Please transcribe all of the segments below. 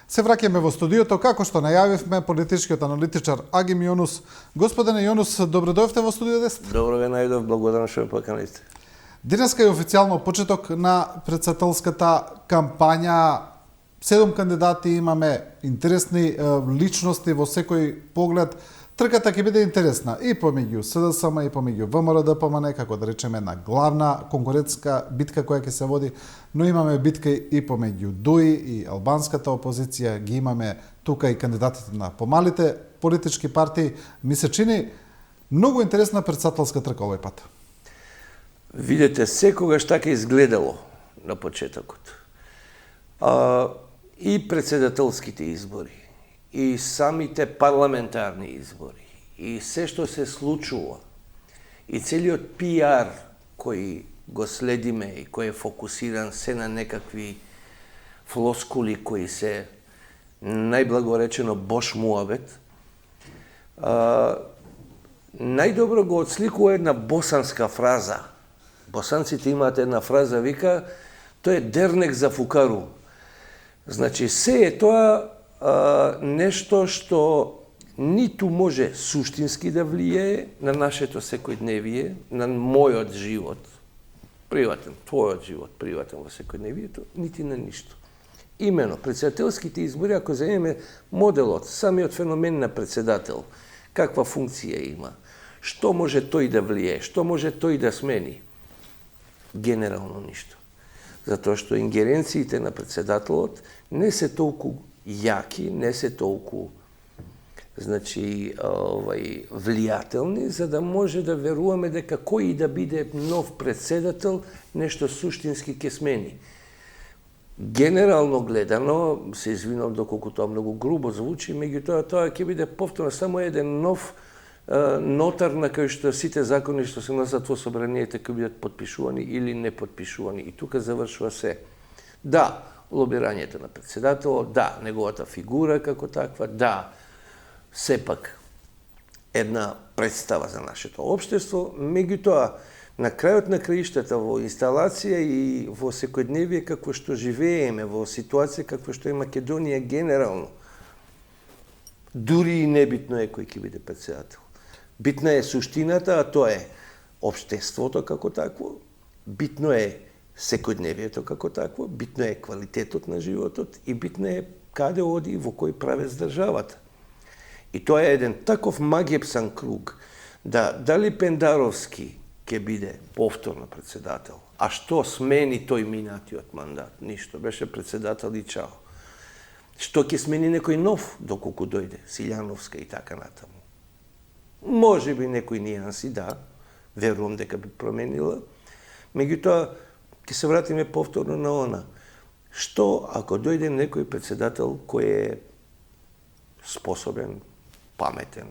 Се враќаме во студиото, како што најавивме, политичкиот аналитичар Агим Јонус. Господине Јонус, добро дојдовте во студио 10. Добро ве најдов, благодарам што ме поканивте. Денеска е официјално почеток на претседателската кампања. 7 кандидати имаме, интересни личности во секој поглед. Трката ќе биде интересна и помеѓу СДСМ и помеѓу ВМРО ДПМН, како да речеме една главна конкурентска битка која ќе се води, но имаме битка и помеѓу ДУИ и албанската опозиција, ги имаме тука и кандидатите на помалите политички партии. Ми се чини многу интересна претседателска трка овој пат. Видете, секогаш така изгледало на почетокот. И претседателските избори, и самите парламентарни избори, и се што се случува, и целиот пиар кој го следиме и кој е фокусиран се на некакви флоскули кои се најблагоречено бош муабет, најдобро го отсликува една босанска фраза. Босанците имаат една фраза, вика, тој е дернек за фукару. Значи, се е тоа нешто што ниту може суштински да влијае на нашето секојдневие, на мојот живот, приватен, твојот живот, приватен во секојдневието, нити на ништо. Имено, претседателските избори, ако земеме моделот, самиот феномен на претседател, каква функција има, што може тој да влијае, што може тој да смени, генерално ништо. Затоа што ингеренциите на претседателот не се толку јаки, не се толку влијателни, за да може да веруваме дека кој и да биде нов претседател, нешто суштински ќе смени. Генерално гледано, се извинувам доколку тоа многу грубо звучи, меѓутоа тоа ќе биде повторно само еден нов нотар на кој што сите закони што се носат во собранието ќе бидат подпишувани или не подпишувани. И тука завршува се. Да, лобирањето на претседателот, да, неговата фигура како таква, да, сепак една представа за нашето општество, меѓутоа на крајот на краиштата во инсталација и во секојдневие како што живееме, во ситуација како што е Македонија генерално, дури и небитно е кој ќе биде претседател. Битна е суштината, а тоа е општеството како такво, битно е секојдневието како такво, битно е квалитетот на животот и битно е каде оди и во кој правец државата. И тоа е еден таков магепсан круг, дали Пендаровски ќе биде повторно претседател, а што смени тој минатиот мандат? Ништо, беше претседател и чао. Што ќе смени некој нов, доколку дојде, Силјановска и така натаму. Може би некои нијанси, да, верувам дека би променила, меѓутоа, ќе се вратиме повторно на она. Што ако дојде некој претседател кој е способен, паметен,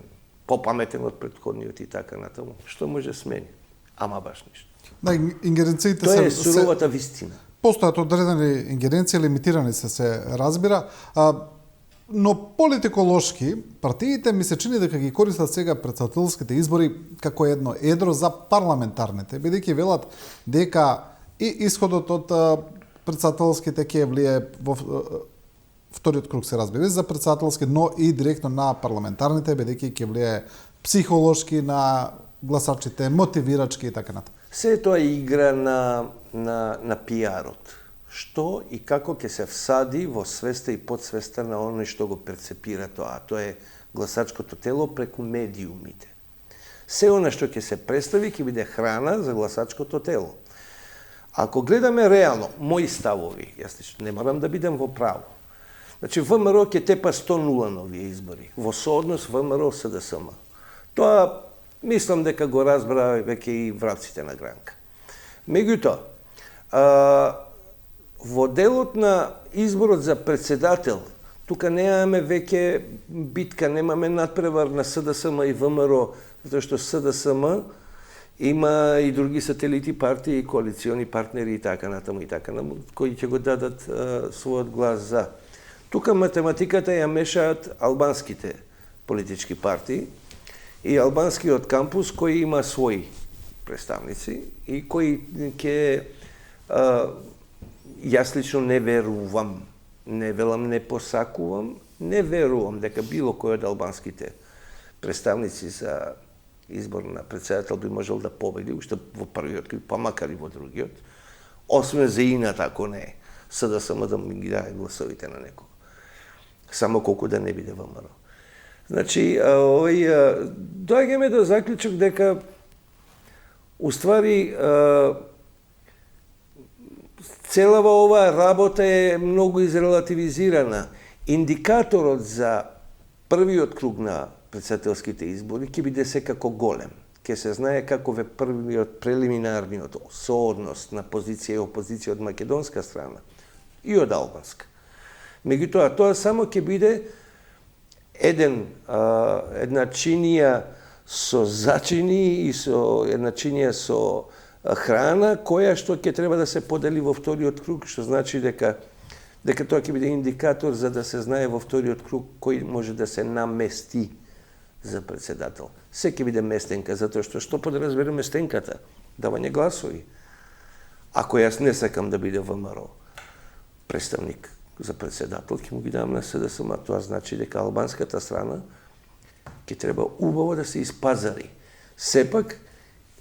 попаметен од претходниот и така натаму, што може смени? Ама баш ништо. Да, ингеренциите тоа е суровата вистина. Постојат одредени ингеренции, лимитирани се разбира, но политиколошки партиите ми се чини дека ги користат сега претседателските избори како едно едро за парламентарните, бидејќи велат дека и исходот од претседателските ќе влие во вториот круг се разбира за претседателски, но и директно на парламентарните, бидејќи ќе влие психолошки на гласачите, мотивирачки и така натаму. Се тоа е игра на пиарот. Што и како ќе се всади во свеста и подсвеста на оној што го перцепира тоа. Тоа е гласачкото тело преку медиумите. Се она што ќе се представи ќе биде храна за гласачкото тело. Ако гледаме реално, мои ставови, јас не морам да бидам во право. Значи, ВМРО ќе тепа 100-0 на овие избори, во сооднос ВМРО-СДСМ. Тоа, мислам дека го разбра веќе и враците на Гранка. Меѓутоа, во делот на изборот за претседател, тука немаме веќе битка, немаме надпревар на СДСМ и ВМРО, затоа што СДСМ има и други сателити партии, коалициони партнери и така натаму, кои ќе го дадат својот глас за. Тука математиката ја мешаат албанските политички партии и албанскиот кампус кој има своји представници и кои ќе јас лично не верувам не велам, не посакувам, не верувам дека било кој од албанските представници за избор на председател би можел да победи, уште во првиот крug, па макар и во другиот, освен за инат, ако не, СДСМ да ми ги даде гласовите на некого. Само колку да не биде ВМРО. Значи, доаѓаме до заклучок дека уствари целава оваа работа е многу изрелативизирана. Индикаторот за првиот круг на председателските избори ќе биде секако голем. Ќе се знае каков е првиот прелиминарниот сооднос на позиција и опозиција од македонска страна и од албанска. Меѓутоа, тоа само ќе биде една чинија со зачини и една чинија со храна, која што ќе треба да се подели во вториот круг, што значи дека тоа ќе биде индикатор за да се знае во вториот круг кој може да се намести за председател. Се ќе биде местенка, затоа што подразбира местенката? Давање гласови. Ако јас не сакам да биде ВМРО представник за председател, ќе му ги дам на СДСМ. Тоа значи дека албанската страна ќе треба убаво да се испазари. Сепак,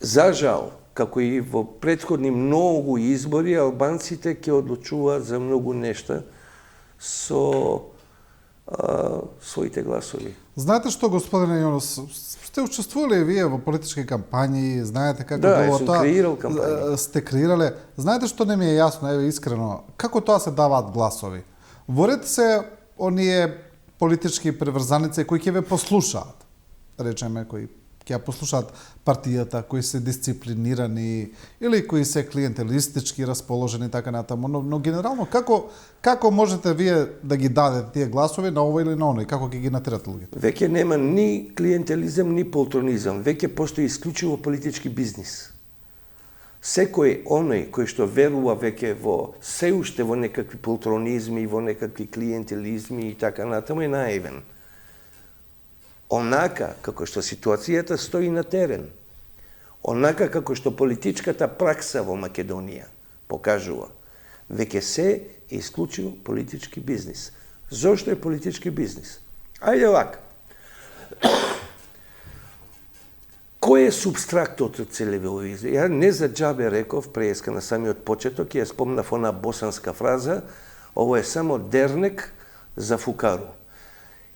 за жал, како и во претходни многу избори, албанците ќе одлучуваат за многу нешта со своите гласови. Знаете што, господине Јонос, сте учествували вие во политички кампањи, знаете како да, било тоа? Креирал кампањи. Сте креирале. Знаете што не ми е јасно, еве искрено, како тоа се даваат гласови? Ворете се оние политички преврзаници кои ќе ве послушаат, речеме, кои ќе ја послушаат партијата, кои се дисциплинирани или кои се клиентелистички расположени така натаму, но генерално како можете вие да ги дадете тие гласови на овој или на оној, како ќе ги натерате луѓето? Веќе нема ни клиентелизам, ни полтронизам, веќе постои исклучиво политички бизнис. Секој оној кој што верува веќе во се уште во некакви полтронизми, во некакви клиентелизми и така натаму е наивен. Онака како што ситуацијата стои на терен, онака како што политичката пракса во Македонија покажува, веќе се е исклучиво политички бизнис. Зошто е политички бизнис? Ајде вака. Кој е субстрактот од целеве овие? Ја не за џабе реков преска на самиот почеток, ја спомнав она босанска фраза, ово е само дернек за фукару.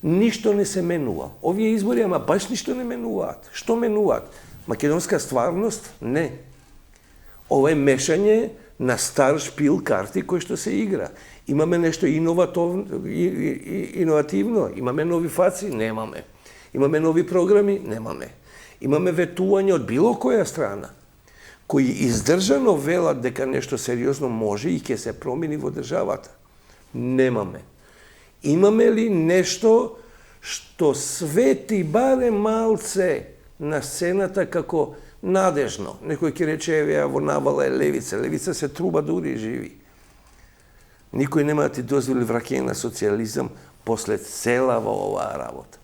Ништо не се менува. Овие избори, ама баш ништо не менуваат. Што менуваат? Македонска стварност? Не. Ова е мешање на стар шпил карти кој што се игра. Имаме нешто иновативно, имаме нови фаци? Немаме. Имаме нови програми? Немаме. Имаме ветување од било која страна, кои издржано велат дека нешто сериозно може и ќе се промени во државата? Немаме. Имаме ли нешто што свети барем малце на сцената како надежно? Некој ќе рече, еве, во навала е левица. Левица се труба дури и живи. Никој нема да ти дозволи враќање на социализам после целава оваа работа.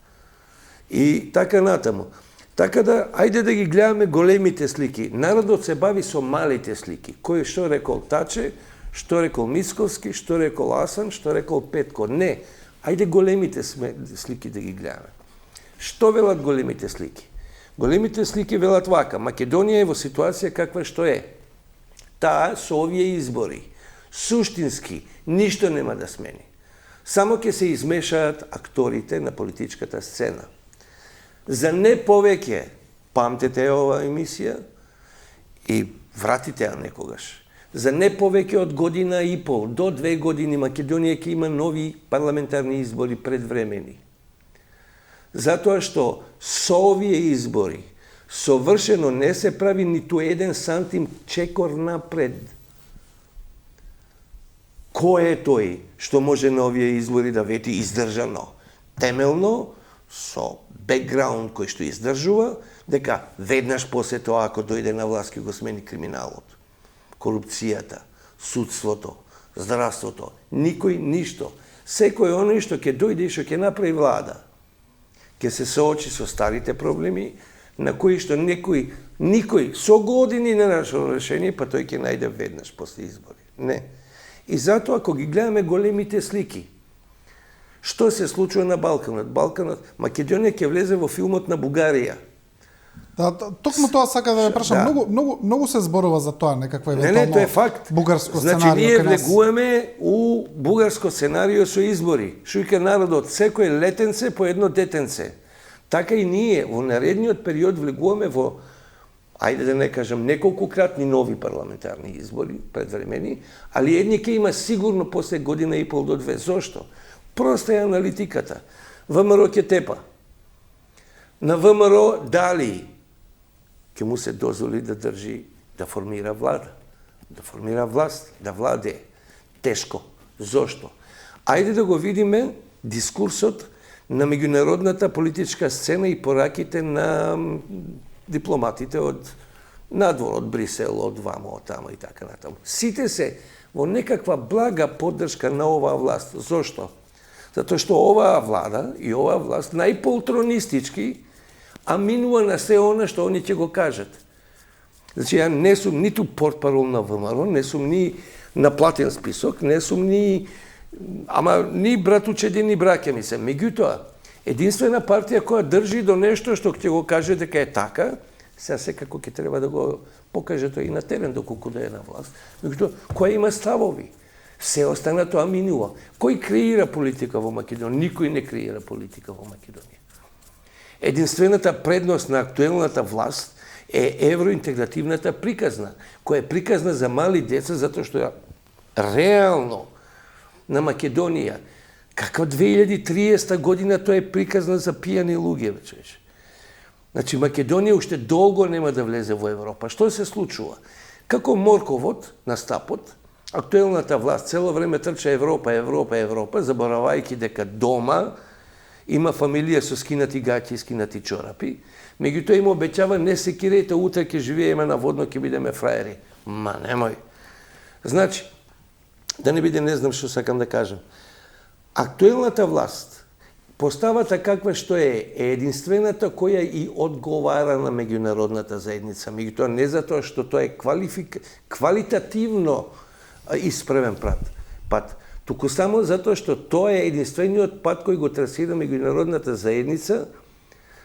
И така натаму. Така да, ајде да ги гледаме големите слики. Народот се бави со малите слики. Кој што рекол Таче, што рекол Мицковски, што рекол Асан, што рекол Петко. Не, ајде големите слики да ги гледаме. Што велат големите слики? Големите слики велат вака. Македонија е во ситуација каква што е. Таа со овие избори, суштински, ништо нема да смени. Само ќе се измешаат акторите на политичката сцена. За не повеќе, памтете ова емисија и вратите ја некогаш. За не повеќе од година и пол до 2 години Македонија ќе има нови парламентарни избори предвремени. Затоа што со овие избори совршено не се прави ниту 1 сантим чекор напред. Кој е тој што може на овие избори да вети издржано, темелно, со бекграунд кој што издржува, дека веднаш после тоа, ако дојде на власт, ќе го смени криминалот, корупцијата, судството, здравството, никој ништо. Секој оној што ќе дојде и што ќе направи влада, ќе се соочи со старите проблеми, на кои што никој со години не нашол решение, па тој ќе најде веднаш после избори. Не. И затоа, ако ги гледаме големите слики, што се случува на Балканот? Македонија ќе влезе во филмот на Бугарија. Да, токму тоа сака да ве прашам. Да. Многу се зборува за тоа, некакво Не, евентуално тоа е факт. бугарско Значи, сценарио ние кај нас. влегуваме у бугарско сценарио со избори. Што вика народот, секој летенце по едно детенце. Така и ние во наредниот период влегуваме во, ајде да не кажам, неколкократни нови парламентарни избори, предвремени, али едни ќе има сигурно после година и пол до две. Зошто? Проста е аналитиката. ВМРО ќе тепа. На ВМРО дали ќе му се дозволи да држи, да формира влада, да формира власт, да владее. Тешко. Зошто? Ајде да го видиме дискурсот на меѓународната политичка сцена и пораките на дипломатите од надвор, од Брисел, од вамо, од тамо и така натаму. Сите се во некаква блага поддршка на оваа власт. Зошто? Затоа што оваа влада и оваа власт најполтронистички аминува на се она што они ќе го кажат. Значи, ја не сум ниту портпарол на ВМРО, не сум ни на платен список, не сум ни брат учеди, ни браќа ми се. Меѓутоа, единствена партија која држи до нешто што ќе го каже дека е така, сега секако ќе треба да го покаже тоа и на терен доколку да е на власт. Меѓутоа, која има ставови? Се остана тоа минува. Кој креира политика во Македонија? Никој не креира политика во Македонија. Единствената предност на актуелната власт е евроинтегративната приказна, која е приказна за мали деца, затоа што реално на Македонија, каква 2030 година тоа е приказна за пијани луѓе, вече. Значи, Македонија уште долго нема да влезе во Европа. Што се случува? Како морковот на стапот, актуелната власт цело време трча Европа, Европа, Европа, заборавајќи дека дома има фамилија со скинати гаќи и скинати чорапи, меѓутоа им обеќава не се кирејте, утре ќе живееме на водно, ќе бидеме фраери. Ма немој. Значи, да не биде, не знам што сакам да кажам. Актуелната власт, поставата каква што е единствената која и одговара на меѓународната заедница. Меѓутоа не затоа што тоа е квалитативно исправен пат, туку само затоа што тоа е единствениот пат кој го трасира меѓународната заедница,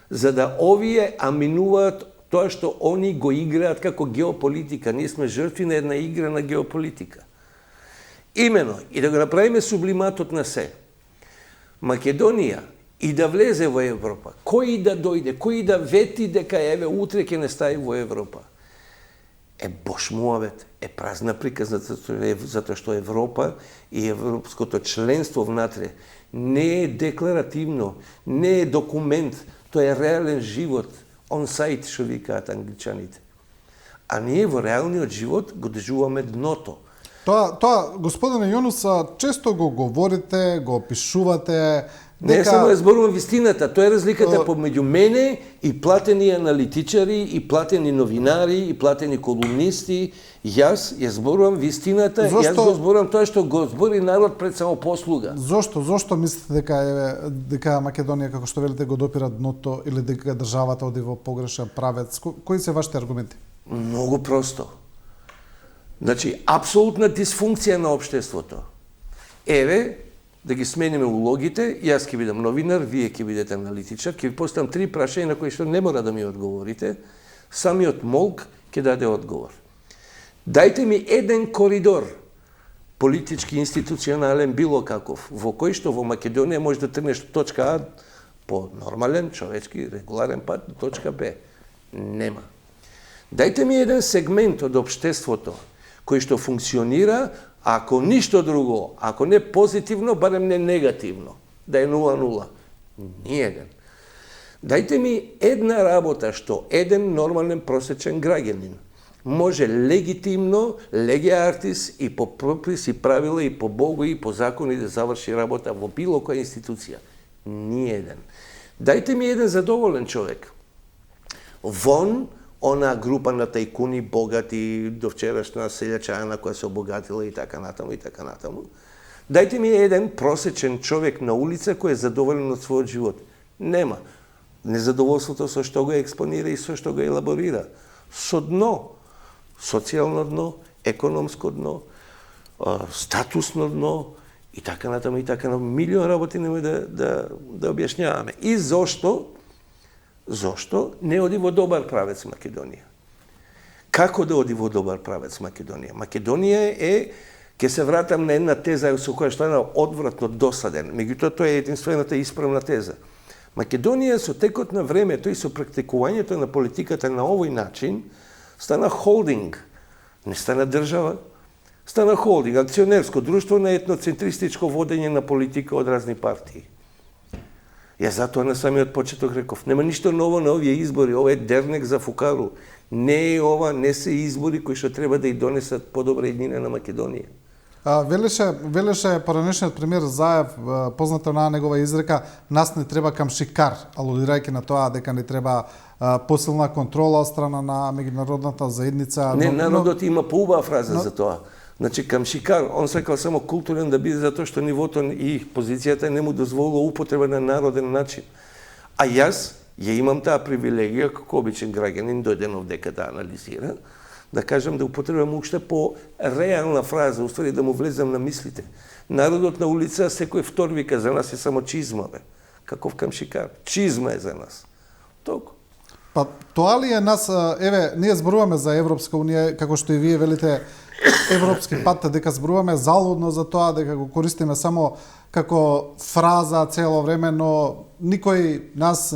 за да овие аминуваат тоа што они го играат како геополитика. Ние сме жртви на една игра на геополитика. Имено, и да го направиме сублиматот на се, Македонија и да влезе во Европа, кој да дојде, кој да вети дека еве утре ќе не стаи во Европа, е бош муавет, е празна приказна, затоа што Европа и европското членство внатре не е декларативно, не е документ, тоа е реален живот, on-site, што викаат англичаните. А ние во реалниот живот го доживуваме дното. Тоа, господине Јонус, често го говорите, го опишувате, Не само ја зборувам вистината, тоа е разликата помеѓу мене и платени аналитичари, и платени новинари, и платени колумнисти. Јас ја зборувам вистината, јас го зборувам тоа што го збори народ пред самопослуга. Зошто мислите дека Македонија, како што велите, го допира дното или дека државата оди во погрешен правец? Кои се вашите аргументи? Многу просто. Значи, апсолутна дисфункција на општеството. Еве, да ги смениме улогите, јас ќе бидам новинар, вие ќе бидете аналитичар, ќе ви поставам 3 прашања на кои што не мора да ми одговорите, самиот молк ќе даде одговор. Дајте ми еден коридор, политички, институционален, било каков, во кој што во Македонија може да тргнеш од точка А по нормален, човечки, регуларен пат до точка Б. Нема. Дајте ми еден сегмент од општеството кој што функционира, ако ништо друго, ако не позитивно, барем не негативно, да е 0-0. Ниеден. Дајте ми една работа што еден нормален просечен граѓанин може легитимно, леге артис и по пропис и правила и по Богу и по закони да заврши работа во било која институција. Ниеден. Дајте ми еден задоволен човек. Вон она група на тајкуни, богати, до вчерашна селјачана која се обогатила и така натаму, и така натаму. Дајте ми еден просечен човек на улица кој е задоволен од својот живот. Нема. Незадоволството со што го експонира и со што го елаборира. Со дно. Социјално дно, економско дно, статусно дно и така натаму и така натаму. Милион работи нема да објасняваме. И зошто не оди во добар правец Македонија? Како да оди во добар правец Македонија? Македонија ќе се вратам на една теза со која што е одвратно досаден. Меѓутоа, тоа е единствената исправна теза. Македонија со текот на времето и со практикувањето на политиката на овој начин стана холдинг, не стана држава, стана холдинг, акционерско друштво на етноцентристичко водење на политика од разни партии. Јас затоа на самиот почеток реков, нема ништо ново на овие избори, ова е дернек за фукару. Не е ова, не се избори кои што треба да ја донесат подобра иднина на Македонија. Велеше поранешниот премиер Заев, позната на негова изрека, нас не треба камшикар, алудирајќи на тоа дека не треба посилна контрола од страна на меѓународната заедница. Не, народот има поубава фраза за тоа. Значи, камшикар, он сакал само културен да биде затоа што нивото и позицијата не му дозволува употреба на народен начин. А јас ја имам таа привилегија, како обичен граѓанин, дојден овдека да анализира, да кажам да употребам уште по реална фраза, уствари да му влезам на мислите. Народот на улица секој втор вика, за нас е само чизма, бе. Каков камшикар? Чизма е за нас. Толку. Па тоа ли е нас, еве, ние зборуваме за Европска унија, како што и вие велите, европски пат, дека зборуваме залудно за тоа, дека го користиме само како фраза цело време, но никој нас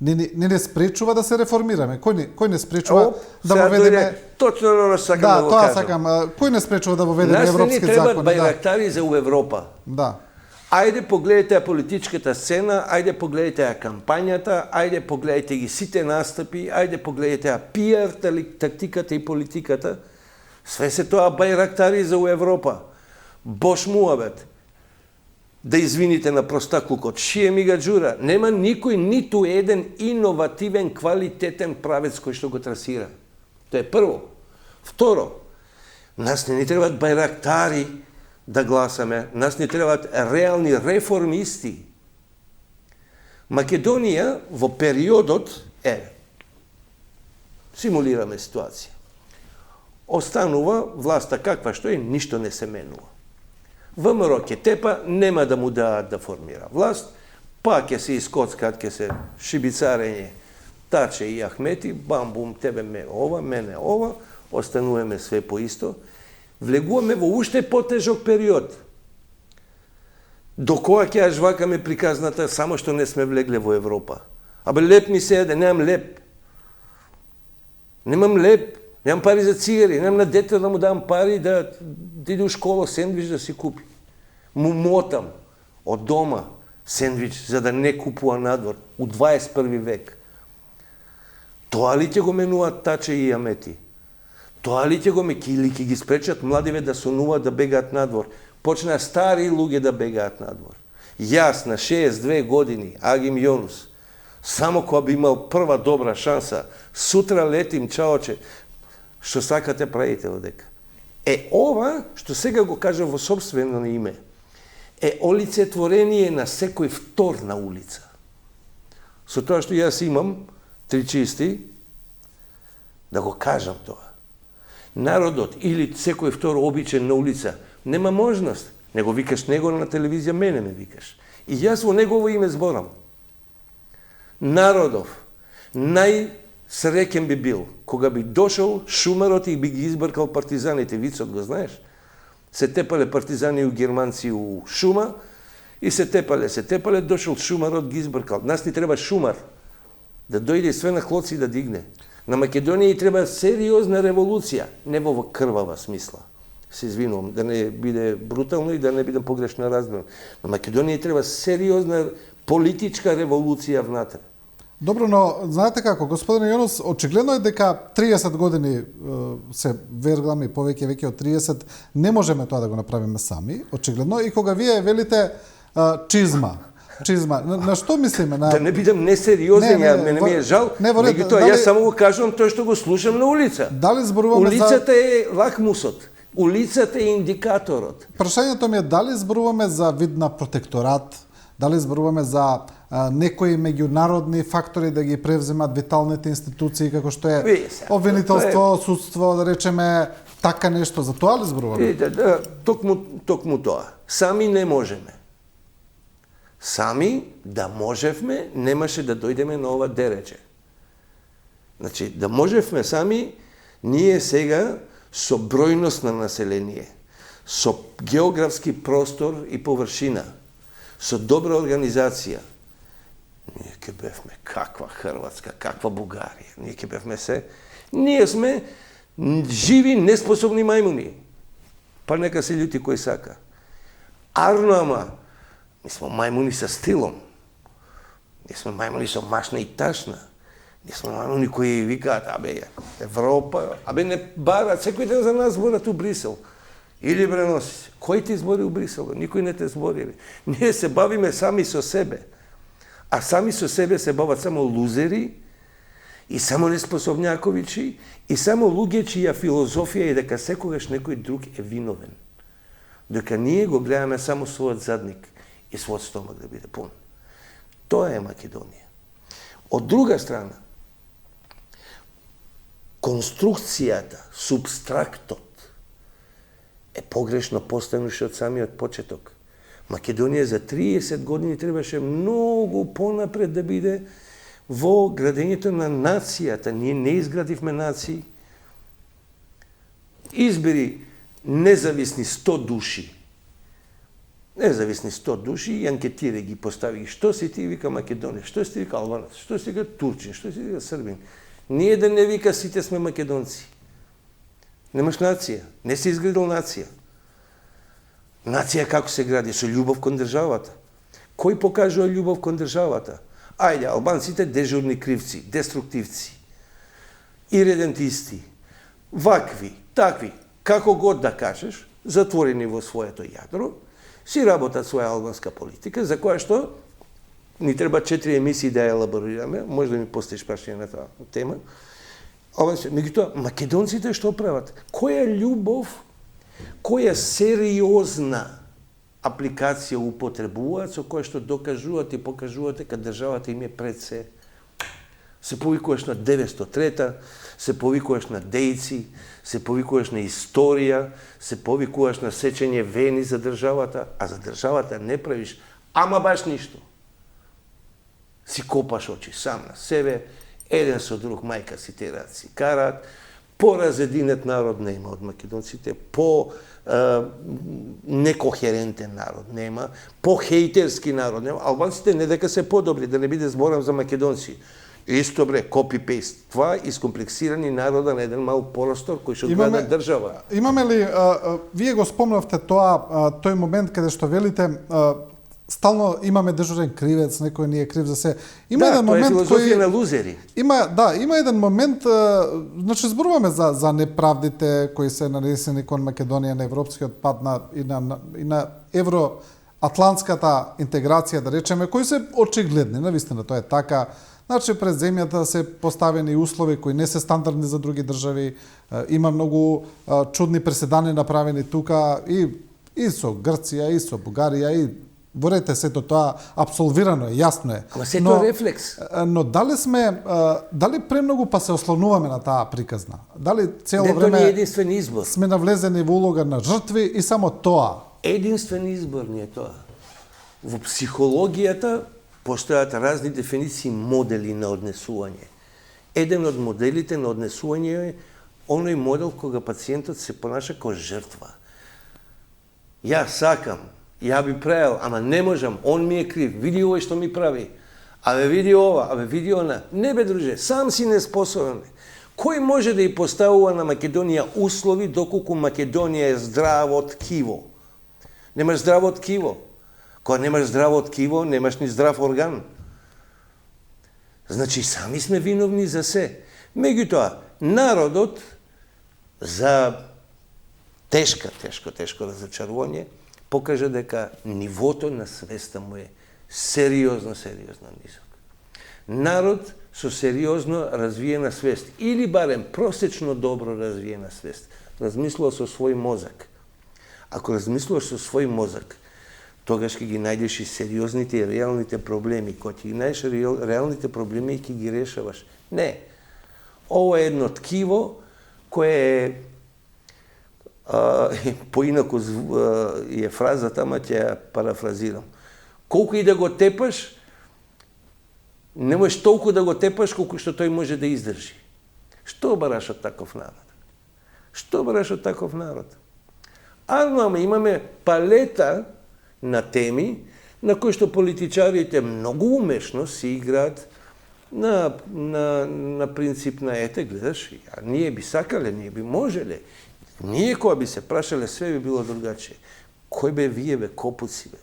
не спречува да се реформираме. Кој не спречува да воведеме... Точно сакам да го кажам. Тоа сакам. Кој не спречува да воведеме европски закони? Нас не ни требат бајрактари за Европа. Да. Ајде погледайте политичката сцена, ајде погледайте кампањата, ајде погледайте ги сите настапи, ајде погледайте пиар тактиката и политиката. Све се тоа бајрактари за Европа. Бош муабет. Да извините на простаклукот, шие ми га джура. Нема никој, ниту еден иновативен, квалитетен правец кој што го трасира. Тоа е прво. Второ, нас не ни требат бајрактари да гласаме, нас ни требат реални реформисти. Македонија во периодот симулираме ситуација. Останува власта каква што е, ништо не се менува. ВМРО ќе тепа, нема да му даат да формира власт, па ќе се искоцкаат, ќе се шибицарење Таче и Ахмети, бам-бум, тебе мене ова, остануваме све по исто, влегуваме во уште потежок период. До која ќе ја жвакаме приказната, само што не сме влегле во Европа. Абе, леп ми се еде, немам леп. Немам леп. Немам пари за цигари, немам на дете да му дам пари да иде у школа сендвич да си купи. Му мотам од дома сендвич за да не купува надвор у 21 век. Тоа ли ќе го менуваат Таче и Амети? Тоа ли ќе го или ќе ги спречат младиве да сонуваат да бегаат надвор? Почнаа стари луѓе да бегаат надвор. Јас на 62 години, Агим Јонус, само кога би имал прва добра шанса, сутра летим, чаоче, што сакате правите одека. Ова, што сега го кажам во собствено име, олицетворение на секој втор на улица. Со тоа што јас имам, три чисти, да го кажам тоа. Народот или секој втор обичен на улица нема можност. Не го викаш него на телевизија, мене ме викаш. И јас во негово име зборам. Народов најсреќен би бил кога би дошол шумарот и би ги избркал партизаните. Вицот го знаеш? Се тепале партизани у германци у шума и се тепале, дошол шумарот, ги избркал. Нас ни треба шумар да дојде све на клоци да дигне. На Македонија и треба сериозна револуција, не во крвава смисла. Се извинувам, да не биде брутално и да не бидам погрешно разбран. На Македонија треба сериозна политичка револуција внатре. Добро, но знаете како, господин Јонус, очигледно е дека 30 години се вергламе, повеќе веќе од 30, не можеме тоа да го направиме сами, очигледно, и кога вие велите чизма, на што мислиме? Да не бидам несериозен, мене ми е жал, меѓутоа јас само го кажувам тоа што го слушам на улица. Дали зборуваме улицата е лакмусот, улицата е индикаторот. Прашањето ми е дали зборуваме за вид на протекторат, дали зборуваме за некои меѓународни фактори да ги превземат виталните институции како што е обвинителство, судство, да речеме така нешто, за тоа ли зборуваме? Токму тоа. Сами не можеме. Сами да можевме, немаше да дојдеме на ова дереđе. Значи, да можевме сами, ние сега со бројност на население, со географски простор и површина, со добра организација, ние ќе бевме каква Хрватска, каква Бугарија, ние ќе бевме се. Ние сме живи, неспособни мајмуни. Па нека се љути кој сака. Арно, ама, ние сме мајмуни со стилом. Ние сме мајмуни со машна и ташна. Ние сме мајмуни кои викаат, Европа, не барат, секој ден за нас зборат у Брисел. Или бреноси се. Кој ти збори у Брисел? Никој не те збори. Ние се бавиме сами со себе. А сами со себе се бават само лузери и само неспособњаковичи и само луѓе чија филозофија е дека секогаш некој друг е виновен. Дека ние го гледаме само својот задник и својот стомак да биде пун. Тоа е Македонија. Од друга страна, конструкцијата, субстрактот е погрешно поставено од самиот почеток. Македонија за 30 години требаше многу понапред да биде во градењето на нацијата. Ние не изградивме нации. Избери независни 100 души. Независни 100 души и анкетира ги постави. Што си ти, вика Македонија? Што си ти, вика албанец? Што си, вика турчин? Што си, вика србин? Ние да не вика сите сме македонци. Немаш нација. Не си изградил нација. Нација како се гради? Со љубов кон државата. Кој покажува љубов кон државата? Ајде, албанците дежурни кривци, деструктивци, иредентисти, вакви, такви, како год да кажеш, затворени во своето јадро, си работат своја албанска политика, за која што ни треба 4 емисии да ја елаборираме, може да ми поставиш прашање на таа тема. Меѓутоа, македонците што прават? Која љубов, која сериозна апликација употребуваат со која што докажуваат и покажуваат дека државата им е пред се. Се повикуваш на 903-та, се повикуваш на дејци, се повикуваш на историја, се повикуваш на сечење вени за државата, а за државата не правиш ама баш ништо. Си копаш очи сам на себе, еден со друг мајка си терат си карат, поразединет народ нема од македонците, некохерентен народ нема, хејтерски народ нема. Албанците не дека се подобри, да не биде зборам за македонци. Исто бре, копи-пейст. Това искомплексирани народа на еден мал простор кој што гледа држава. Имаме ли, вие го спомнавте тоа, тој момент каде што велите, стално имаме дежурен кривец, некој не е крив за се. Има еден момент тоа е филозофија на лузери. Има еден момент, значи зборуваме за неправдите кои се нанесени кон Македонија на европскиот пат и на евроатлантската интеграција, да речеме, кои се очигледни, навистина тоа е така. Значи, пред земјата се поставени услови кои не се стандардни за други држави, има многу чудни преседани направени тука и со Грција, и со Бугарија, и борете сето тоа апсолвирано е, јасно е. Ама сето е рефлекс. Но дали премногу па се ослонуваме на таа приказна? Дали цело време не е единствен избор. Сме навлезени во улога на жртви и само тоа? Единствен избор не е тоа. Во психологијата постојат разни дефиниции модели на однесување. Еден од моделите на однесување е оној модел кога пациентот се понаша како жртва. Ја сакам, ја би правил, ама не можам, он ми е крив, види овој што ми прави. Види ова, види она. Не бе, друже, сам си неспособен. Кој може да ја поставува на Македонија услови доколку Македонија е здраво ткиво? Немаш здраво ткиво. Кога немаш здраво ткиво, немаш ни здрав орган. Значи, сами сме виновни за се. Меѓутоа, народот за тешко разочарување покажа дека нивото на свеста му е сериозно низок. Народ со сериозно развиена свест, или барем просечно добро развиена свест, размислува со свој мозак. Ако размислуваш со свој мозак, тогаш ќе ги најдеш и сериозните и реалните проблеми. Кога ќе ги најдеш реалните проблеми и ќе ги решаваш. Не. Ово е едно ткиво кое е Поинаку е фразата, ама ќе ја парафразирам. Колку и да го тепаш, не можеш толку да го тепаш колку што тој може да издржи. Што бараш од таков народ? Што бараш од таков народ? Ама имаме палета на теми на кои што политичарите многу умешно си играат на принцип на ете, гледаш, а ние би сакале, ние би можеле. Ние кога би се прашале, све би било другаче. Кој бе вие, бе, копуци, бе?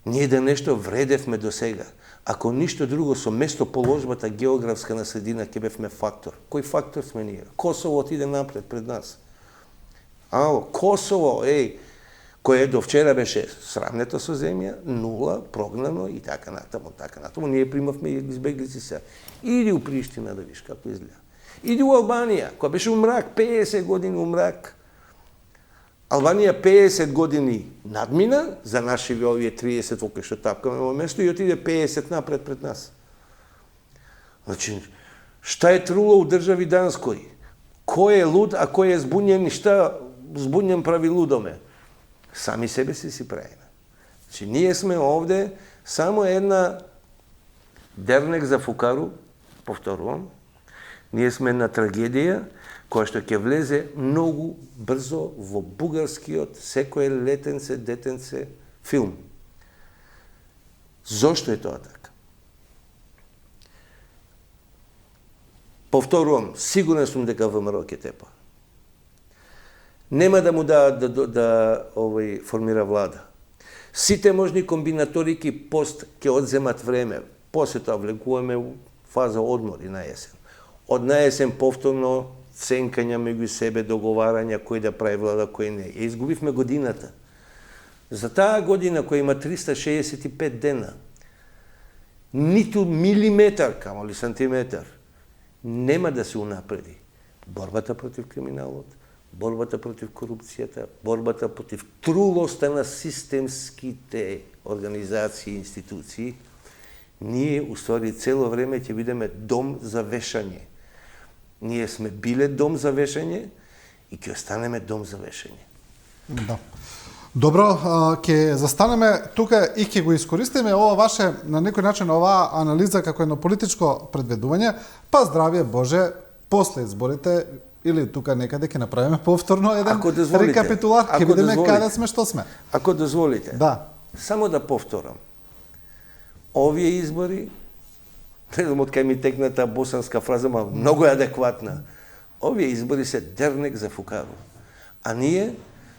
Ние да нешто вредевме до сега. Ако ништо друго, со местоположбата географска на средина ќе бевме фактор. Кој фактор сме ние? Косово отиде напред пред нас. Косово, кое до вчера беше срамнето со земја, нула, прогнано и така натаму, така натаму. Ние примавме избеглици се. Иди у Приштина да виш како изгледа. Иди у Албанија, која беше у мрак, 50 години у мрак. Албанија 50 години надмина, за нашиве овие 30 во кои што тапкаме во место и отиде 50 напред пред нас. Значи, шта е труло у држави Данској? Кој е луд, а кој е збунjen и шта збунjen прави лудоме? Сами себе си правиме. Значи, ние сме овде само една дернек за фукару, повторувам, ние сме на трагедија која што ќе влезе многу брзо во бугарскиот секое летенце, детенце филм. Зошто е тоа така? Повторувам, сигурен сум дека ВМРО ќе тепа. Нема да му да формира влада. Сите можни комбинаторики пост ќе одземат време. После тоа влегуваме у фаза одмори на есен. Од на есен повторно ценкања меѓу себе, договарања кој да прави влада, кој не. Изгубивме годината. За таа година која има 365 дена, ниту милиметар, камоли сантиметар, нема да се унапреди борбата против криминалот, борбата против корупцијата, борбата против трулоста на системските организации и институции. Ние, уствари, цело време ќе бидеме дом за вешање. Ние сме биле дом за вешање и ќе останеме дом за вешање. Да. Добро, ќе застанеме тука и ќе го искористиме ова ваше, на некој начин, оваа анализа како едно политичко предведување, па здравје Боже, после изборите, или тука некаде ќе направиме повторно еден рекапитулат, ќе видиме каде сме, што сме. Ако дозволите, да. Само да повторам. Овие избори, не знам од кај ми текна таа босанска фраза, ма многу е адекватна. Овие избори се дернек за фукару. А ние,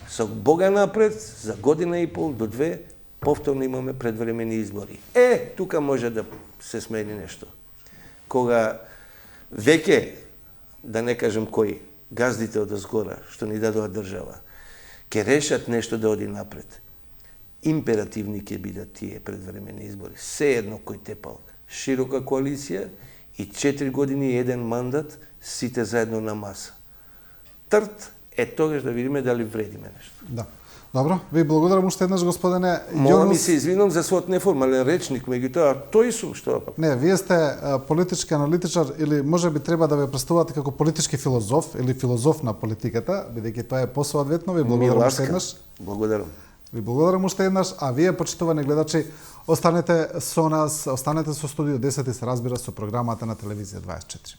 со Бога напред, за година и пол до 2, повторно имаме предвремени избори. Тука може да се смени нешто. Кога веќе, да не кажем кои, газдите од озгора, што ни дадоа држава, ќе решат нешто да оди напред. Императивни ќе бидат тие предвремени избори. Се едно кој тепал. Широка коалиција и 4 години и еден мандат, сите заедно на маса. Трт е тогаш да видиме дали вредиме нешто. Да. Добро, ви благодарам уште еднаш, господине Мола ми се извинам за својот неформален речник, меѓутоа тој сум што пак. Не, вие сте политички аналитичар или можеби треба да ве представувате како политички филозоф или филозоф на политиката, бидејќи тоа е посоодветно. Ви благодарам уште еднаш. Благодарам. Ви благодарам уште еднаш, а вие, почитувани гледачи, останете со нас, останете со Студио 10 и се разбира со програмата на Телевизија 24.